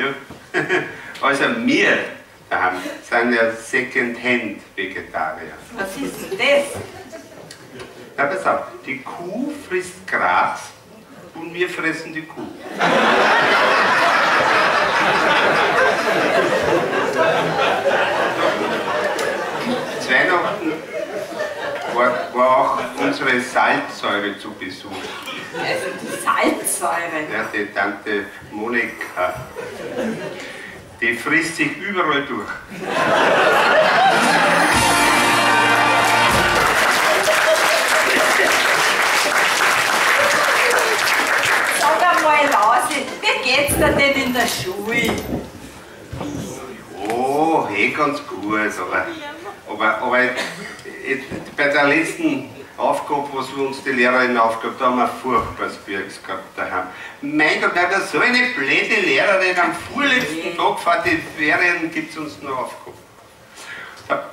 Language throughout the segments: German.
Ja. Also wir sind ja Second-Hand-Vegetarier. Was ist denn das? Na, pass auf, die Kuh frisst Gras und wir fressen die Kuh. Zu Weihnachten war auch unsere Salzsäure zu Besuch. Also die Salzsäure. Ja, die Tante Monika. Die frisst sich überall durch. Sag einmal, Lausi, wie geht's dir denn in der Schule? Oh, ganz gut, aber bei der letzten Aufgabe, was uns die Lehrerin aufgabe, da haben wir ein furchtbares Birks gehabt daheim. Mein Gott, da so eine blöde Lehrerin am vorletzten Tag vor den Ferien gibt es uns noch Aufgaben.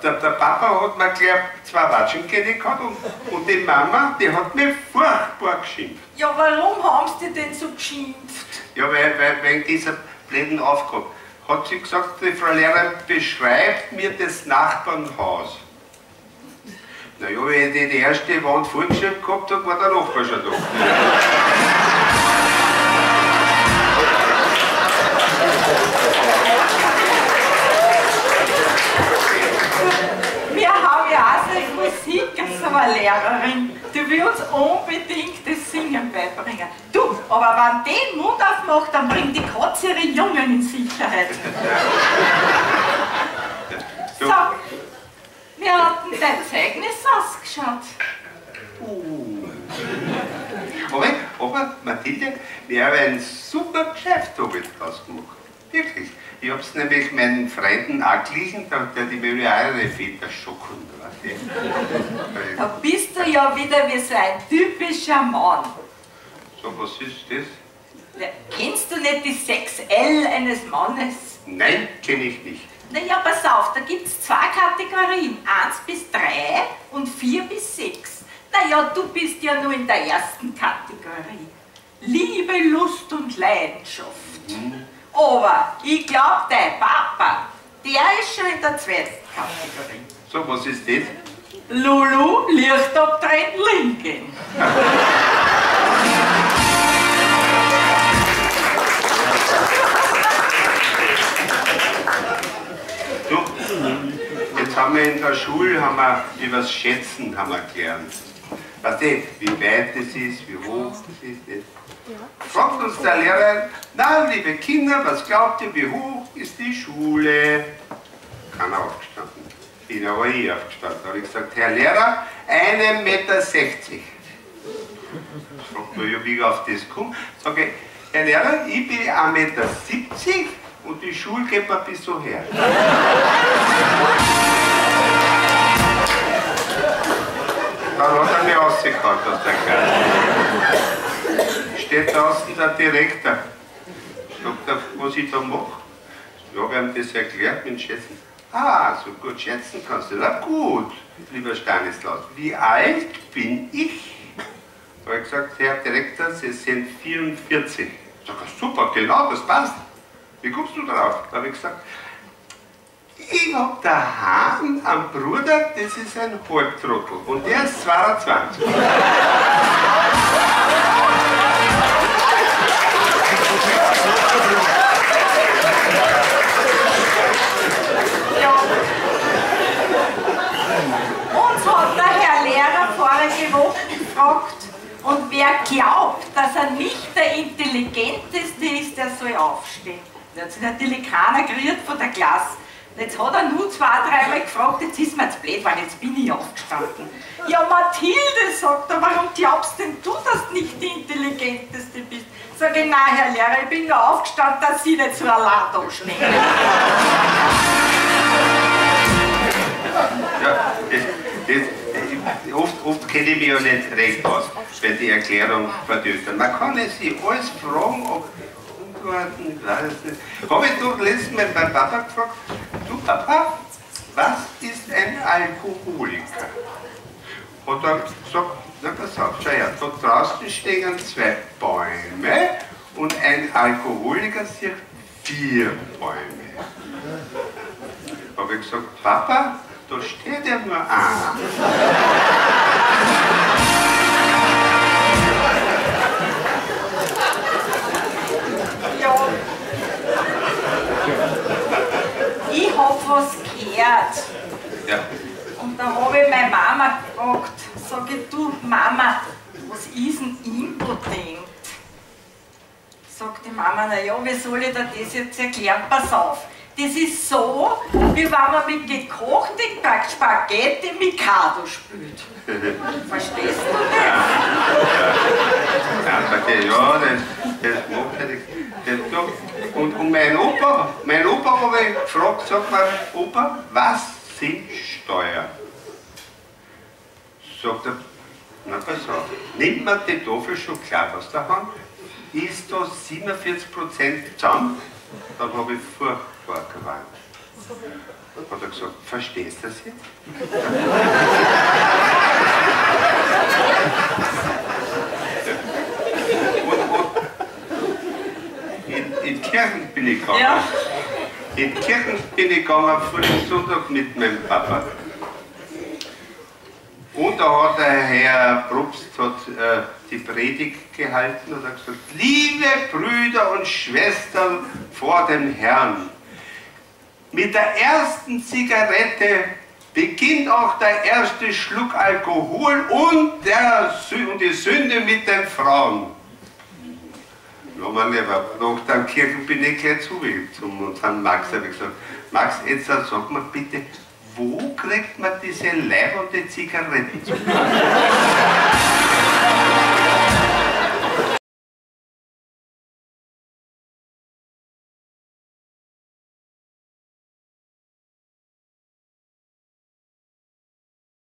Der Papa hat mir gleich 2 Watschenkette gehabt und die Mama, die hat mich furchtbar geschimpft. Ja, warum haben sie denn so geschimpft? Ja, wegen dieser blöden Aufgabe. Hat sie gesagt, die Frau Lehrerin beschreibt mir das Nachbarnhaus. Naja, wenn ich die erste Wand vorgeschrieben gehabt habe, war der Nachbar schon da. Wir haben ja auch so eine Musiklehrerin, die will uns unbedingt das Singen beibringen. Du, aber wenn die den Mund aufmacht, dann bringt die Katze ihre Jungen in Sicherheit. So, wie hat denn dein Zeugnis ausgeschaut? Aber Mathilde, wir haben ein super Geschäft damit draus gemacht. Wirklich. Ich hab's nämlich meinen Freunden auch glichen, der die will ja auch ihre Väter schocken. Da bist du ja wieder wie so ein typischer Mann. So, was ist das? Ja, kennst du nicht die 6L eines Mannes? Nein, kenne ich nicht. Naja, pass auf, da gibt es 2 Kategorien, 1 bis 3 und 4 bis 6. Naja, du bist ja nur in der ersten Kategorie. Liebe, Lust und Leidenschaft. Aber ich glaube, dein Papa, der ist schon in der 2. Kategorie. So, was ist das? Lulu, Licht abdrehen, Linken. Du, jetzt haben wir in der Schule über das Schätzen gelernt. Weißt du, wie weit es ist, wie hoch es ist. Nicht? Fragt uns der Lehrer, na, liebe Kinder, was glaubt ihr, wie hoch ist die Schule? Keiner aufgestanden. Bin aber ich aufgestanden. Da habe ich gesagt, Herr Lehrer, 1,60 Meter. Fragt man, ja, wie ich auf das komme. Sage ich, Herr Lehrer, ich bin 1,70 Meter und die Schule geht mir bis so her. Dann hat er mich rausgehauen aus der Klasse. Steht draußen der Direktor. Sagt er, was ich da mache. Ja, wir haben das erklärt mit Schätzen. Ah, so gut schätzen kannst du. Na gut, lieber Stanislaus. Wie alt bin ich? Da habe ich gesagt, Herr Direktor, Sie sind 44. Sag ich, super, genau, das passt. Wie kommst du drauf? Da habe ich gesagt, ich habe daheim einen Bruder, das ist ein Halbtrottel und der ist 22. Ja. Uns hat der Herr Lehrer vorige Woche gefragt, und wer glaubt, dass er nicht der Intelligenteste ist, der soll aufstehen. Da hat sich natürlich keiner gerührt von der Klasse. Jetzt hat er nur 2-3 Mal gefragt, jetzt ist mir jetzt blöd, weil jetzt bin ich aufgestanden. Ja, Mathilde, sagt er, warum glaubst denn du, dass du nicht die Intelligenteste bist? Sag ich, nein, Herr Lehrer, ich bin nur aufgestanden, dass Sie nicht so allein da stehen. Ja, oft kenne ich mich ja nicht recht aus, wenn die Erklärung verdüstert. Man kann es sich alles fragen, ob Antworten, ich weiß es nicht. Habe ich doch letztens Mal meinen Papa gefragt, du Papa, was ist ein Alkoholiker? Hat er gesagt, na pass auf, schau her, da draußen stehen 2 Bäume und ein Alkoholiker sieht 4 Bäume. Habe ich gesagt, Papa, da steht ja nur einer. Ja. Ich hab was gehört. Ja. Und da habe ich meine Mama gefragt, sage ich, du Mama, was ist denn impotent? Sagt die Mama, naja, wie soll ich dir das jetzt erklären? Pass auf, das ist so, wie wenn man mit gekochten Spaghetti Mikado spielt. Verstehst du das? Ja, das macht ja nichts. Und mein Opa habe ich gefragt, sag mal, Opa, was sind Steuern? Sagt er, na pass auf, nimmt man die Tafel Schokolade aus der Hand, ist da 47% zusammen, dann habe ich furchtbar geweint. Hat er gesagt, verstehst du das jetzt? In Kirchen bin ich gegangen. Ja. In Kirchen bin ich gegangen vor dem Sonntag mit meinem Papa. Und da hat der Herr Probst die Predigt gehalten und hat gesagt, liebe Brüder und Schwestern vor dem Herrn, mit der ersten Zigarette beginnt auch der erste Schluck Alkohol und die Sünde mit den Frauen. Ja, mein Lieber, nach der Kirche bin ich gleich zu unserem Max, habe ich gesagt, Max, jetzt sag mir bitte, wo kriegt man diese leibende Zigaretten zu?